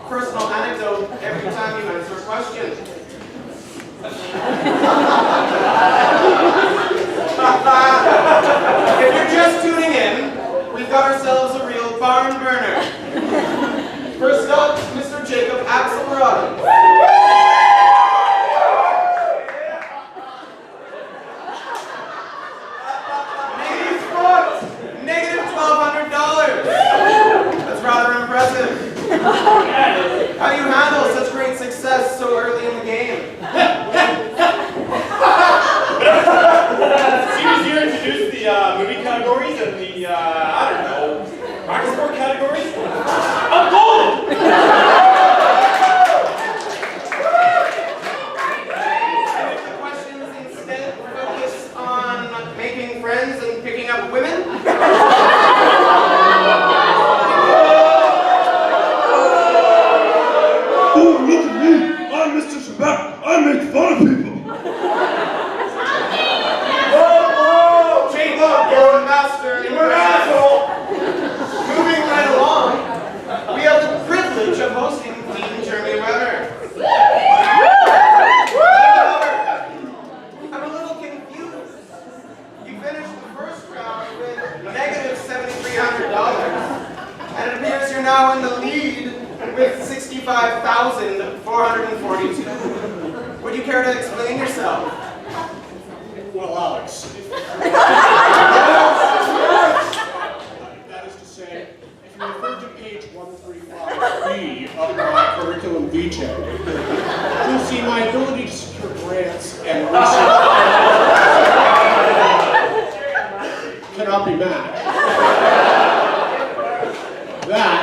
personal anecdote every time you answer a question. If you're just tuning in, we've got ourselves a real barn burner. First up, Mr. Jacob Axelrod. Negative $1,200. That's rather impressive. How do you handle such great success so early in the game? Seems here to introduce the movie categories and the, I don't know, market sport categories. I'm golden! And if the questions instead focus on making friends and picking up women? Oh, look at me! I'm Mr. Trebek. I make fun of people. Whoa! Jake, look, you're a master. You're an asshole. Moving right along, we have the privilege of hosting Dean Jeremy Weber. I'm a little confused. You finished the first round with negative $7,300, and it appears you're now in the lead with $65,442. Would you care to explain yourself? Well, Alex, that is to say, if you refer to page 135B of my curriculum vitae, you'll see my ability to secure grants and research cannot be matched. That,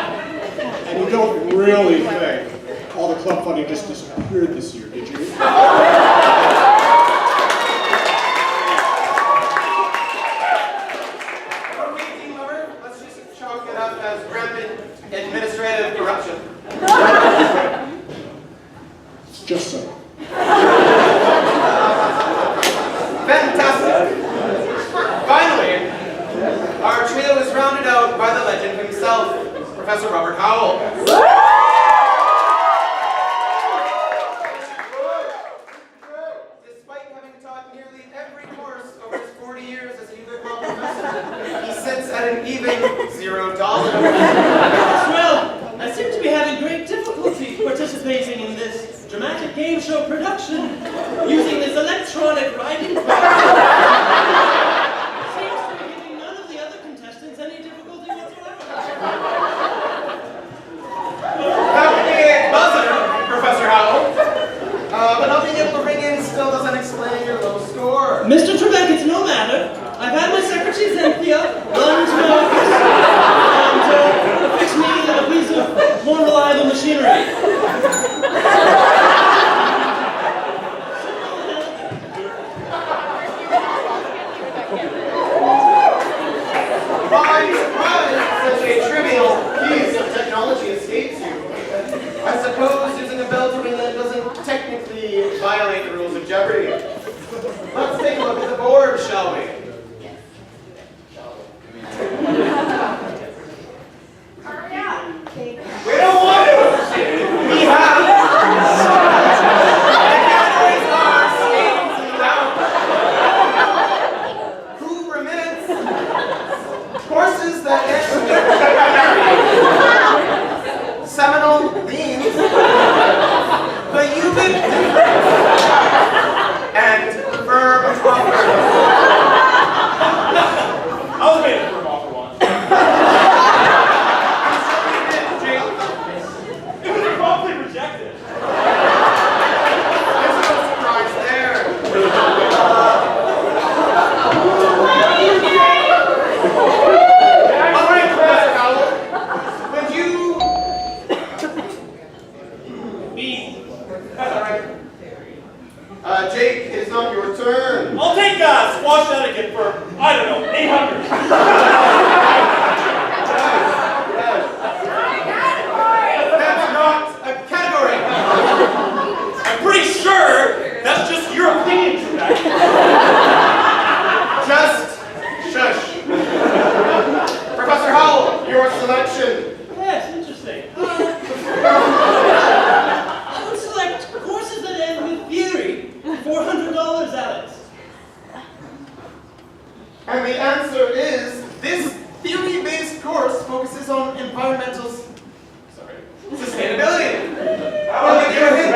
and you don't really think all the club funding just disappeared this year, did you? Let's just chalk it up as rampant administrative corruption. Just so. Fantastic! Finally, our trio is rounded out by the legend himself, Professor Robert Howell. Despite having taught nearly every course over his 40 years as a UVic law professor, he sits at an even $0. Well, I seem to be having great difficulty participating in this dramatic game show production using this electronic writing program. Seems to be giving none of the other contestants any difficulty whatsoever. That would be a buzzer, Professor Howell. But not being able to ring in still doesn't explain your low score. Mr. Trebek, it's no matter. I've had my secretary Cynthia run to my office and fix me a piece of more reliable machinery. I'm surprised such a trivial piece of technology escapes you. I suppose using a bell to ring in doesn't technically violate the rules of Jeopardy. Let's take a look at the board, shall we? We don't want to! We have categories are skates and downs. Who remits? Courses that end with seminal themes, the UVic and verb offers. I was made a firm offer once. It was promptly rejected. There's no surprise there. All right, Professor Howell, would you... Me. That's all right. Jake, it is not your turn. I'll take squash etiquette for, I don't know, 800. That's not a category. I'm pretty sure that's just your opinion, Trebek. Just shush. Professor Howell, your selection. Yes, interesting. environmental sustainability. I'll give you a hint.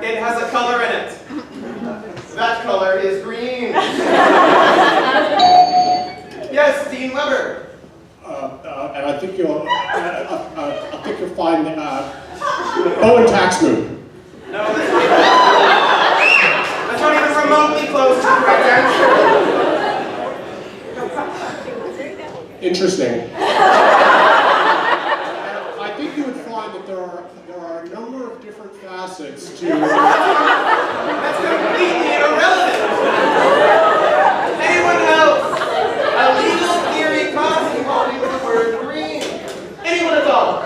It has a color in it. That color is green. Yes, Dean Weber. And I think you'll find Owen Taxman. No, that's not even remotely close to the correct answer. Interesting. I think you would find that there are a number of different facets to. That's completely irrelevant. Anyone else? A legal theory class involving the word green. Anyone at all?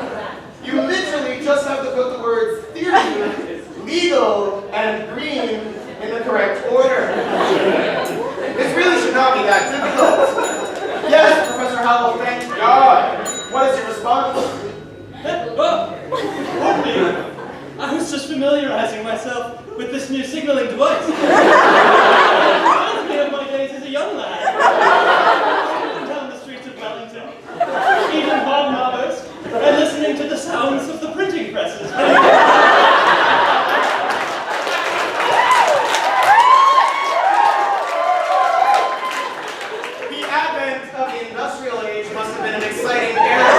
You literally just have to put the words theory, legal, and green in the correct order. This really should not be that difficult. Yes, Professor Howell, thank God. What is your response? Pardon me. I was just familiarizing myself with this new signaling device. It reminds me of my days as a young lad. Walking down the streets of Wellington, eating hobnobbers, and listening to the sounds of the printing presses. The advent of the industrial age must have been an exciting era.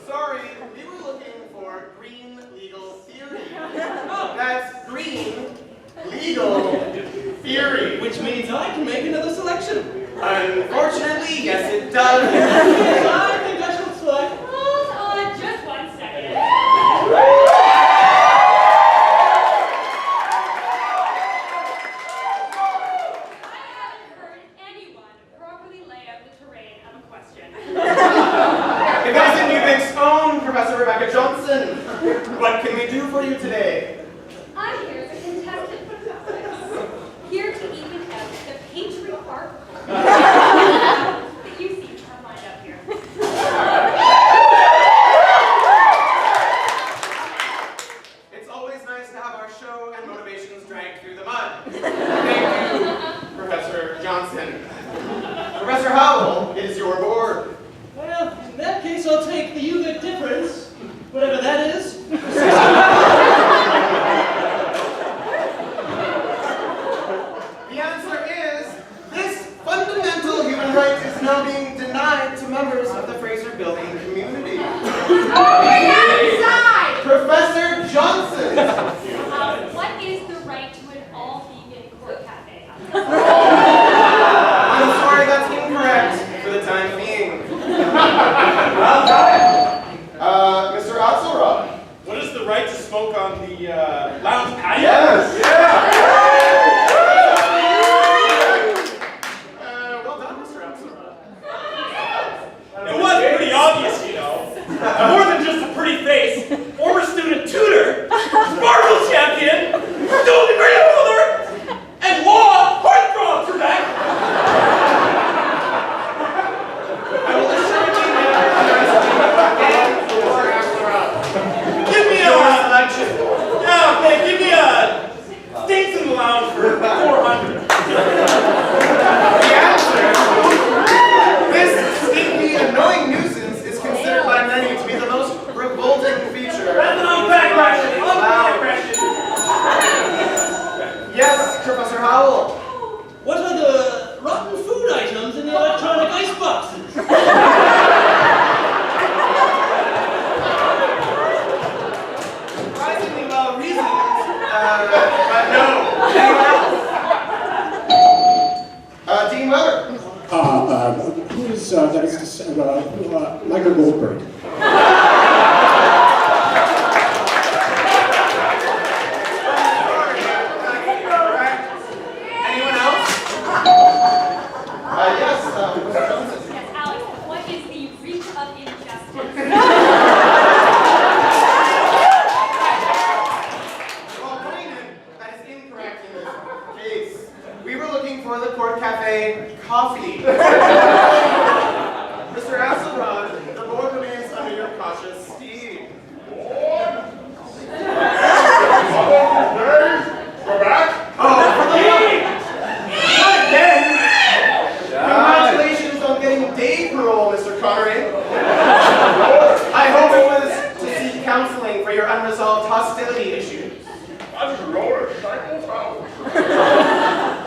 Sorry, we were looking for green legal theory. That's green legal theory. Which means I can make another selection. Unfortunately, yes it does. I think I shall select. Hold on just 1 second. I haven't heard anyone properly lay out the terrain of a question. It comes in UVic's own Professor Rebecca Johnson. What can we do for you today? I'm here as a contestant, here to even out the patriarchal that you seem to have lined up here. It's always nice to have our show and motivations dragged through the mud. Thank you, Professor Johnson. Professor Howell, it is your board. Well, in that case, I'll take the UVic difference, whatever that is. The answer is, this fundamental human right is now being denied to members of the Fraser Building community. Outside! Professor Johnson! What is the right to an all-vegan court cafe? I'm sorry, that's incorrect for the time being. Mr. Axelrod. What is the right to smoke on the lounge patio? Yes! Well done, Mr. Axelrod. It was pretty obvious, you know. More than just a pretty face, former student tutor, Sparkle champion, dual degree holder, and law heartthrob for that. I will assuredly never again for Axelrod. Give me Your a selection. yeah, okay, give me a stinks in the lounge for 400. The answer, this stately, annoying nuisance is considered by many to be the most revolting feature. That's an unpack question. Unpack question. Yes, Professor Howell. What are the rotten food items in the electronic ice boxes? Surprisingly well reasoned, but no. Anyone else? Dean Weber. Who is that is to say, Michael Goldberg. Anyone else? Yes, Mr. Johnson. Yes, Alex, what is the reach of injustice? Well, Brandon, that is incorrect in this case. We were looking for the Court Cafe coffee. Mr. Axelrod, the board remains under your seek parole, Mr. Connery. I hope it was to seek counseling for your unresolved hostility issues. I'm just rolling a cycle out.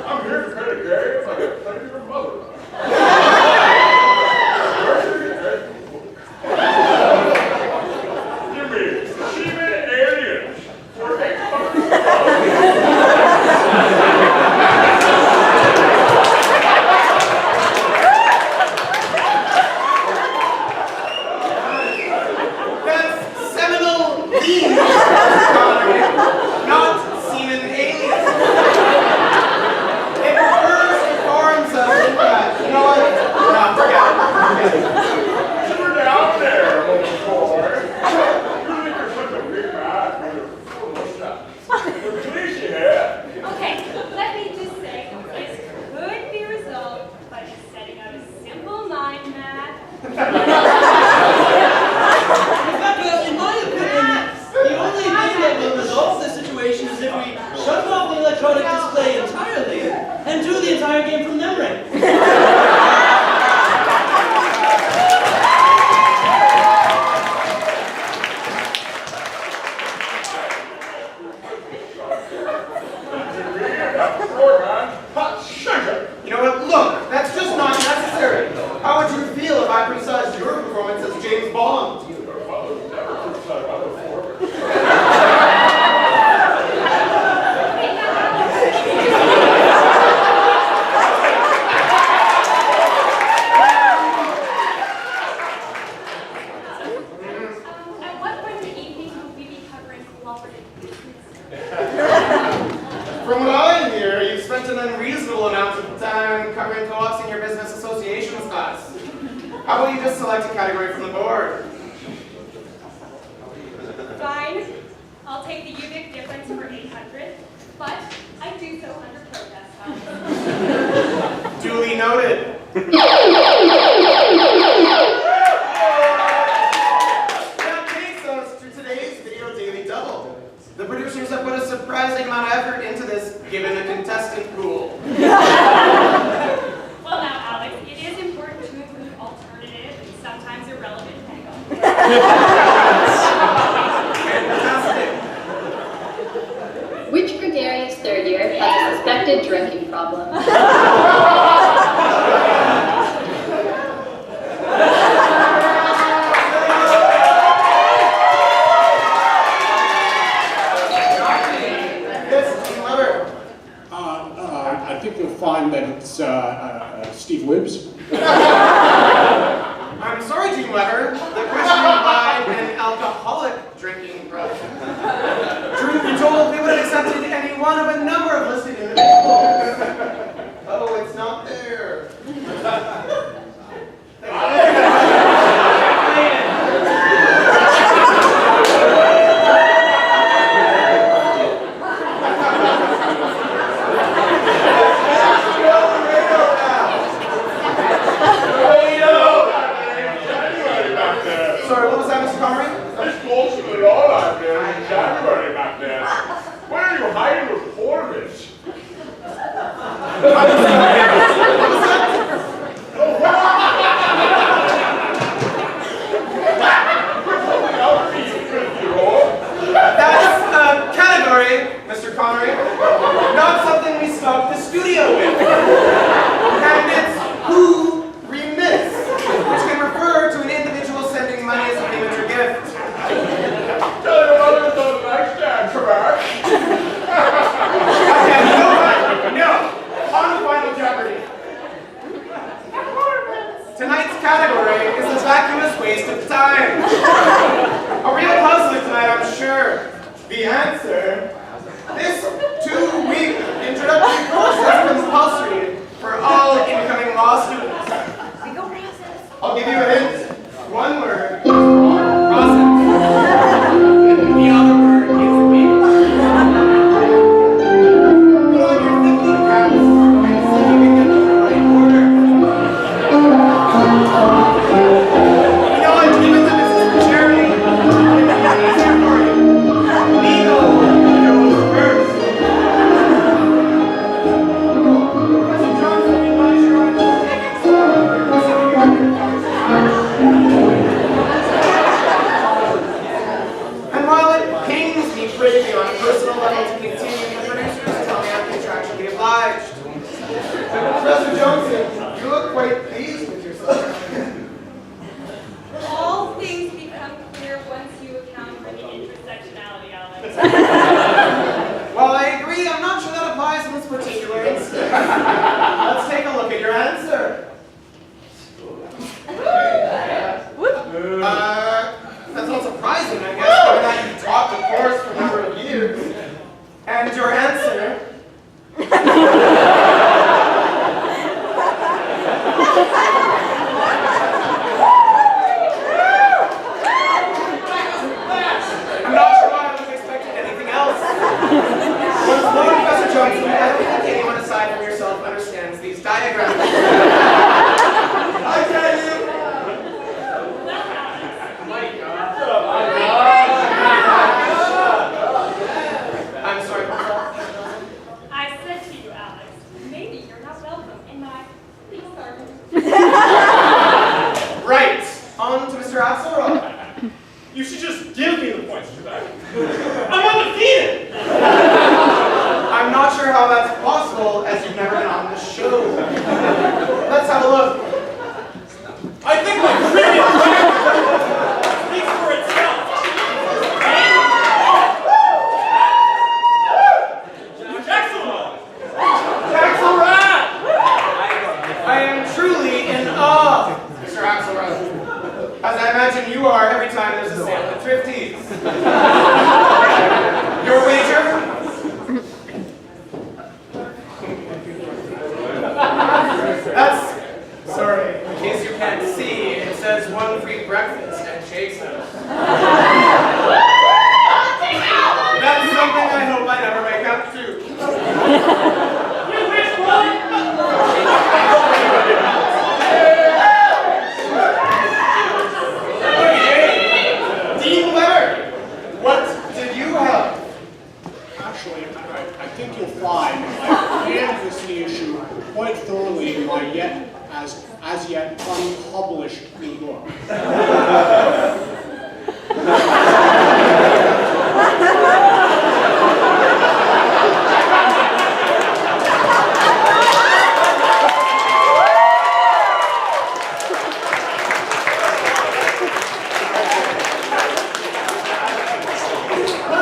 I'm here to play the game like I played your mother. You mean she made aliens for That's seminal lean, Mr. Connery, not semen aliens. It refers to forms of impact. You know what? No, forget it. You're down there, little boy. You think you're such a big man with a full mustache. But please, yeah. Okay, let me just say, this could be resolved by just setting out a simple mind map. In fact, well, in my opinion, the only thing that will resolve this situation is if we shut off the electronic display entirely and do the entire game from memory. You know what? Look, that's just not necessary. How would you feel if I criticized your performance as James Bond? At what point in the evening will we be covering cooperative business? From what I hear, you've spent an unreasonable amount of time covering co-ops in your business associations class. How about you just select a category from the board? Fine. I'll take the UVic difference for 800, but I do so under protest. Duly noted. That takes us to today's video daily double. The producers have put a surprising amount of effort into this, given the contestant pool. Well now, Alex, it is important to include alternative and sometimes irrelevant angles. Fantastic. Which gregarious third year has a suspected drinking problem? Yes, Team Weber. I think you'll find that it's Steve Wibbs. I'm sorry, Team Weber. The question implied an alcoholic drinking problem. Truth be told, we would have accepted any one of a number of listed individuals. Oh, it's not there. Sorry, what was that, Mr. Connery? This bullshit at all out there in January back then. Where are you hiding those ornaments? That's a category, Mr. Connery, not something we stock the studio with. And it's who remits, which can refer to an individual sending money as a payment or gift. Tell your mother it's on the nightstand, Quebec. Okay, no. On to Final Jeopardy. Tonight's category is a vacuous waste of time. A real puzzler tonight, I'm sure. The answer: this 2-week introductory course is compulsory for all incoming law students. I'll give you a hint. One word: process. The other word is wait. Put on your thinking caps and see if you can get them in the right order. You know what? Give it to Mrs. Cherry. It's easier for you. Legal goes first. Professor Johnson, we advise you on And while it pains me greatly on a personal level to continue, the producers tell me I'm contractually obliged. Professor Johnson, you look quite pleased with yourself. All things become clear once you account for the intersectionality, Alex. While I agree, I'm not sure that applies in this particular instance. Let's take a look at your answer. That's not surprising, I guess, given that you taught the course for a number of years. And your answer... I'm not sure why I was expecting anything else. Once more, Professor Johnson, I don't think anyone aside from yourself understands these diagrams. I tell you. I'm sorry, I said to you, Alex, maybe you're not welcome in my legal garden. Right. On to Mr. Axelrod. You should just give me the points, Trebek. I'm undefeated! I'm not sure how that's possible, as you've never been on the show. Let's have a look. I think my previous record speaks for itself. Excellent! Axelrod! I am truly in awe, Mr. Axelrod. As I imagine you are every time there's a sale at Thrifty's. Your wager? That's, sorry, in case you can't see, it says 1 free breakfast at Jason's. That's something I hope I never make up to. You wish one! Dean Leonard, what did you have? Actually, I think you'll find I canvassed the issue quite thoroughly in my as yet unpublished new book.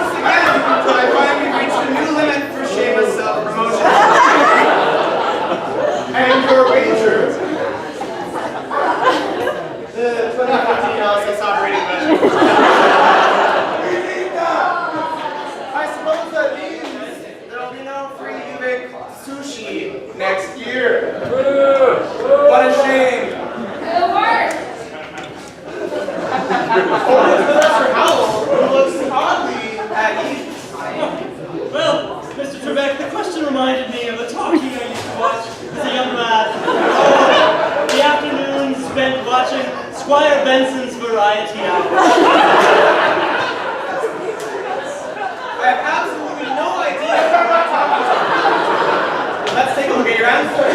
Once again, I finally reached a new limit for shameless self-promotion. And your wager? The 2015 LSS operating budget. I suppose that means there'll be no free UVic sushi next year. What a shame. The worst. Oh, it's Professor Howell, who looks oddly at ease. Well, Mr. Trebek, the question reminded me of a talkie I used to watch as a young lad. Oh, the afternoons spent watching Squire Benson's Variety Hour. I have absolutely no idea what I'm talking about. Let's take a look at your answer.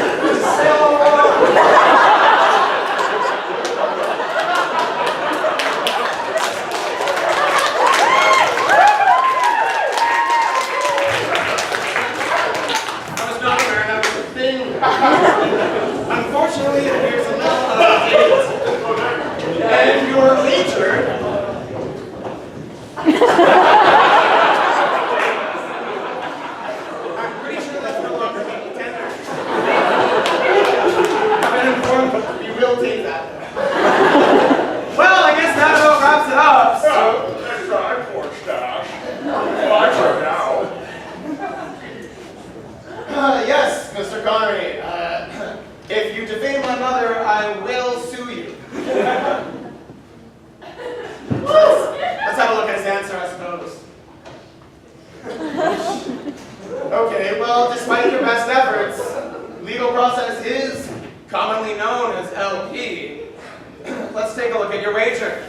I was not aware that was a thing. Unfortunately, it appears enough of it. And your wager. I'm pretty sure that's no longer being tendered. I've been informed you will take that. Well, I guess that about wraps it up. So, Next time, poor stash. My turn now. yes, Mr. Connery. If you defame my mother, I will sue you. Let's have a look at his answer, I suppose. Okay, well, despite your best efforts, legal process is commonly known as LP. Let's take a look at your wager.